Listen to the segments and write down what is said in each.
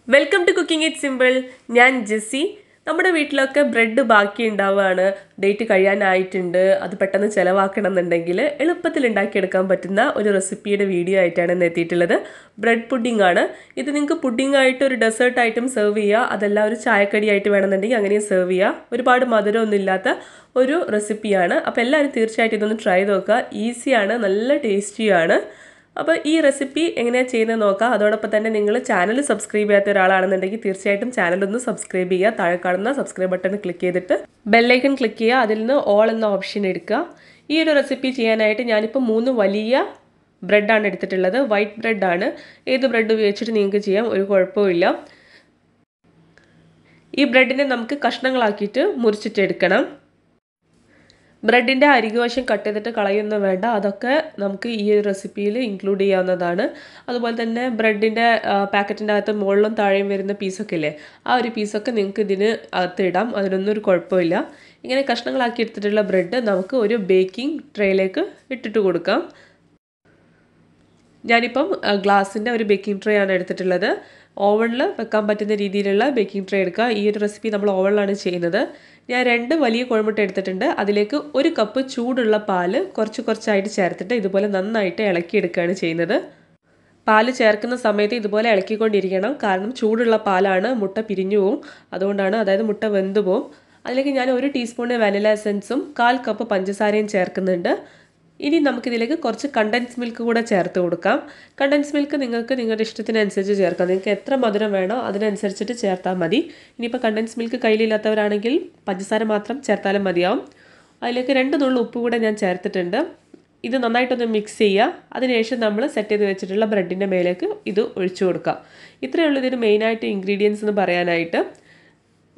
Welcome to Cooking It Simple. ഞാൻ Jessy. നമ്മുടെ വീട്ടിലൊക്കെ ബ്രെഡ് ബാക്കി ഉണ്ടാവുകയാണ്, ഡേറ്റ് കഴിയാനായിട്ടുണ്ട്, അത് പെട്ടെന്ന് ചിലവാക്കണം എന്നുണ്ടെങ്കിൽ എളുപ്പത്തിൽ ഉണ്ടാക്കിയെടുക്കാൻ പറ്റുന്ന ഒരു റെസിപ്പിയുടെ വീഡിയോ ആയിട്ടാണ് ഇന്ന് എത്തിയിട്ടുള്ളത്. ബ്രെഡ് പുഡിംഗ് ആണ്. ഇത് നിങ്ങൾക്ക് പുഡിംഗ് ആയിട്ട് ഒരു ഡെസേർട്ട് ആയിട്ടും സെർവ് ചെയ്യുക, അതല്ല ഒരു ചായക്കടി ആയിട്ട് വേണമെന്നുണ്ടെങ്കിൽ അങ്ങനെയും സെർവ് ചെയ്യുക. ഒരുപാട് മധുരമൊന്നും ഇല്ലാത്ത ഒരു റെസിപ്പിയാണ്. അപ്പോൾ എല്ലാവരും തീർച്ചയായിട്ടും ഇതൊന്ന് ട്രൈ ചെയ്ത് നോക്കുക. ഈസിയാണ്, നല്ല ടേസ്റ്റിയാണ്. അപ്പോൾ ഈ റെസിപ്പി എങ്ങനെയാണ് ചെയ്യുന്നത് നോക്കാം. അതോടൊപ്പം തന്നെ നിങ്ങൾ ചാനൽ സബ്സ്ക്രൈബ് ചെയ്യാത്ത ഒരാളാണെന്നുണ്ടെങ്കിൽ തീർച്ചയായിട്ടും ചാനലൊന്ന് സബ്സ്ക്രൈബ് ചെയ്യുക. താഴെ കാണുന്ന സബ്സ്ക്രൈബ് ബട്ടൺ ക്ലിക്ക് ചെയ്തിട്ട് ബെല്ലൈക്കൺ ക്ലിക്ക് ചെയ്യുക. അതിൽ നിന്ന് ഓൾ എന്ന ഓപ്ഷൻ എടുക്കുക. ഈ ഒരു റെസിപ്പി ചെയ്യാനായിട്ട് ഞാനിപ്പോൾ 3 വലിയ ബ്രെഡാണ് എടുത്തിട്ടുള്ളത്. വൈറ്റ് ബ്രെഡാണ്. ഏത് ബ്രെഡ് ഉപയോഗിച്ചിട്ട് നിങ്ങൾക്ക് ചെയ്യാം, ഒരു കുഴപ്പമില്ല. ഈ ബ്രെഡിനെ നമുക്ക് കഷ്ണങ്ങളാക്കിയിട്ട് മുറിച്ചിട്ടെടുക്കണം. ബ്രെഡിൻ്റെ അരികുവശം കട്ട് ചെയ്തിട്ട് കളയൊന്നും വേണ്ട, അതൊക്കെ നമുക്ക് ഈ ഒരു റെസിപ്പിയിൽ ഇൻക്ലൂഡ് ചെയ്യാവുന്നതാണ്. അതുപോലെ തന്നെ ബ്രെഡിൻ്റെ പാക്കറ്റിൻ്റെ അകത്ത് മുകളിലും താഴെയും വരുന്ന പീസൊക്കെ ഇല്ലേ, ആ ഒരു പീസൊക്കെ നിങ്ങൾക്ക് ഇതിന് അകത്ത് ഇടാം, അതിനൊന്നും ഒരു കുഴപ്പമില്ല. ഇങ്ങനെ കഷ്ണങ്ങളാക്കി എടുത്തിട്ടുള്ള ബ്രെഡ് നമുക്ക് ഒരു ബേക്കിംഗ് ട്രേയിലേക്ക് ഇട്ടിട്ട് കൊടുക്കാം. ഞാനിപ്പം ഗ്ലാസിൻ്റെ ഒരു ബേക്കിംഗ് ട്രേ ആണ് എടുത്തിട്ടുള്ളത്. ഓവണിൽ വെക്കാൻ പറ്റുന്ന രീതിയിലുള്ള ബേക്കിംഗ് ട്രേ എടുക്കുക. ഈ ഒരു റെസിപ്പി നമ്മൾ ഓവണിലാണ് ചെയ്യുന്നത്. ഞാൻ 2 വലിയ കോഴിമുട്ട എടുത്തിട്ടുണ്ട്. അതിലേക്ക് 1 കപ്പ് ചൂടുള്ള പാല് കുറച്ചായിട്ട് ചേർത്തിട്ട് ഇതുപോലെ നന്നായിട്ട് ഇളക്കിയെടുക്കുകയാണ് ചെയ്യുന്നത്. പാല് ചേർക്കുന്ന സമയത്ത് ഇതുപോലെ ഇളക്കിക്കൊണ്ടിരിക്കണം, കാരണം ചൂടുള്ള പാലാണ്, മുട്ട പിരിഞ്ഞു പോവും. അതുകൊണ്ടാണ്, അതായത് മുട്ട വെന്തു പോവും. അതിലേക്ക് ഞാൻ 1 ടീസ്പൂൺ വാനില എസൻസും 1/4 കപ്പ് പഞ്ചസാരയും ചേർക്കുന്നുണ്ട്. ഇനി നമുക്കിതിലേക്ക് കുറച്ച് കണ്ടൻസ് മിൽക്ക് കൂടെ ചേർത്ത് കൊടുക്കാം. കണ്ടൻസ് മിൽക്ക് നിങ്ങൾക്ക് നിങ്ങളുടെ ഇഷ്ടത്തിനനുസരിച്ച് ചേർക്കാം. നിങ്ങൾക്ക് എത്ര മധുരം വേണോ അതിനനുസരിച്ചിട്ട് ചേർത്താൽ മതി. ഇനിയിപ്പോൾ കണ്ടൻസ് മിൽക്ക് കയ്യിലില്ലാത്തവരാണെങ്കിൽ പഞ്ചസാര മാത്രം ചേർത്താലും മതിയാവും. അതിലേക്ക് 2 നുള്ളു ഉപ്പ് കൂടെ ഞാൻ ചേർത്തിട്ടുണ്ട്. ഇത് നന്നായിട്ടൊന്ന് മിക്സ് ചെയ്യുക. അതിനുശേഷം നമ്മൾ സെറ്റ് ചെയ്ത് വെച്ചിട്ടുള്ള ബ്രെഡിൻ്റെ മേലേക്ക് ഇത് ഒഴിച്ചു കൊടുക്കാം. ഇത്രയേ ഉള്ളൂ ഇതിന് മെയിനായിട്ട് ഇൻഗ്രീഡിയൻസ് എന്ന് പറയാനായിട്ട്.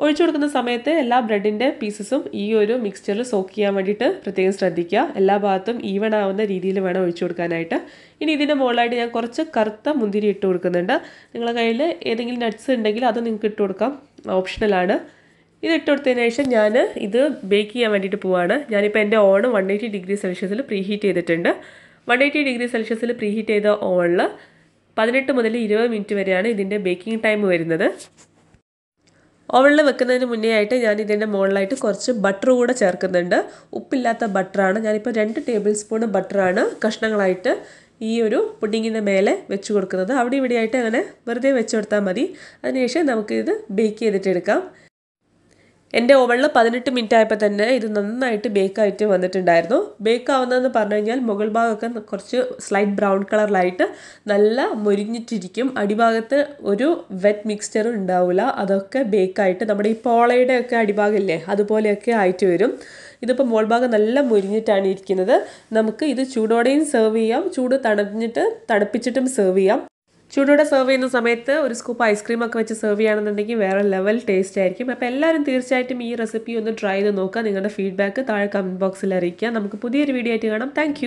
ഒഴിച്ചു കൊടുക്കുന്ന സമയത്ത് എല്ലാ ബ്രെഡിൻ്റെ പീസസും ഈ ഒരു മിക്സ്ചറിൽ സോക്ക് ചെയ്യാൻ വേണ്ടിയിട്ട് പ്രത്യേകം ശ്രദ്ധിക്കുക. എല്ലാ ഭാഗത്തും ഈവൺ ആവുന്ന രീതിയിൽ വേണം ഒഴിച്ചു കൊടുക്കാനായിട്ട്. ഇനി ഇതിൻ്റെ മുകളിലായിട്ട് ഞാൻ കുറച്ച് കറുത്ത മുന്തിരി ഇട്ട് കൊടുക്കുന്നുണ്ട്. നിങ്ങളുടെ കയ്യിൽ ഏതെങ്കിലും നട്ട്സ് ഉണ്ടെങ്കിൽ അത് നിങ്ങൾക്ക് ഇട്ട് കൊടുക്കാം, ഓപ്ഷണലാണ്. ഇത് ഇട്ട് കൊടുത്തതിന് ശേഷം ഞാൻ ഇത് ബേക്ക് ചെയ്യാൻ വേണ്ടിയിട്ട് പോവുകയാണ്. ഞാനിപ്പോൾ എൻ്റെ ഓവൺ 180 ഡിഗ്രി സെൽഷ്യസിൽ പ്രീഹീറ്റ് ചെയ്തിട്ടുണ്ട്. 180 ഡിഗ്രി സെൽഷ്യസിൽ പ്രീഹീറ്റ് ചെയ്ത ഓവണിൽ 18 മുതൽ 20 മിനിറ്റ് വരെയാണ് ഇതിൻ്റെ ബേക്കിംഗ് ടൈം വരുന്നത്. ഓവണിൽ വെക്കുന്നതിന് മുന്നേ ആയിട്ട് ഞാൻ ഇതിൻ്റെ മുകളിലായിട്ട് കുറച്ച് ബട്ടർ കൂടെ ചേർക്കുന്നുണ്ട്. ഉപ്പില്ലാത്ത ബട്ടറാണ്. ഞാനിപ്പോൾ 2 ടേബിൾ സ്പൂൺ ബട്ടറാണ് കഷ്ണങ്ങളായിട്ട് ഈ ഒരു പുഡിങ്ങിൻ്റെ മേലെ വെച്ച് കൊടുക്കുന്നത്. അവിടെ ഇവിടെയായിട്ട് അങ്ങനെ വെറുതെ വെച്ച് കൊടുത്താൽ മതി. അതിനുശേഷം നമുക്കിത് ബേക്ക് ചെയ്തിട്ടെടുക്കാം. എൻ്റെ ഓവണിൽ 18 മിനിറ്റ് ആയപ്പോൾ തന്നെ ഇത് നന്നായിട്ട് ബേക്കായിട്ട് വന്നിട്ടുണ്ടായിരുന്നു. ബേക്ക് ആവുന്നതെന്ന് പറഞ്ഞു കഴിഞ്ഞാൽ മുകൾ ഭാഗമൊക്കെ കുറച്ച് സ്ലൈറ്റ് ബ്രൗൺ കളറിലായിട്ട് നല്ല മുരിഞ്ഞിട്ടിരിക്കും. അടിഭാഗത്ത് ഒരു വെറ്റ് മിക്സ്ചറും ഉണ്ടാവില്ല. അതൊക്കെ ബേക്കായിട്ട് നമ്മുടെ ഈ പോളയുടെ ഒക്കെ അടിഭാഗമില്ലേ, അതുപോലെയൊക്കെ ആയിട്ട് വരും. ഇതിപ്പോൾ മുകൾ ഭാഗം നല്ല മുരിഞ്ഞിട്ടാണ് ഇരിക്കുന്നത്. നമുക്ക് ഇത് ചൂടോടെയും സെർവ് ചെയ്യാം, ചൂട് തണുപ്പിച്ചിട്ടും സെർവ് ചെയ്യാം. ചൂടോടെ സെർവ് ചെയ്യുന്ന സമയത്ത് ഒരു സ്കൂപ്പ് ഐസ്ക്രീം ഒക്കെ വെച്ച് സെർവ് ചെയ്യുകയാണെന്നുണ്ടെങ്കിൽ വേറെ ലെവൽ ടേസ്റ്റ് ആയിരിക്കും. അപ്പോൾ എല്ലാവരും തീർച്ചയായിട്ടും ഈ റെസിപ്പി ഒന്ന് ട്രൈ ചെയ്ത് നോക്കുക. നിങ്ങളുടെ ഫീഡ്ബാക്ക് താഴെ കമൻറ്റ് ബോക്സിൽ അറിയിക്കുക. നമുക്ക് പുതിയൊരു വീഡിയോ ആയിട്ട് കാണാം. താങ്ക്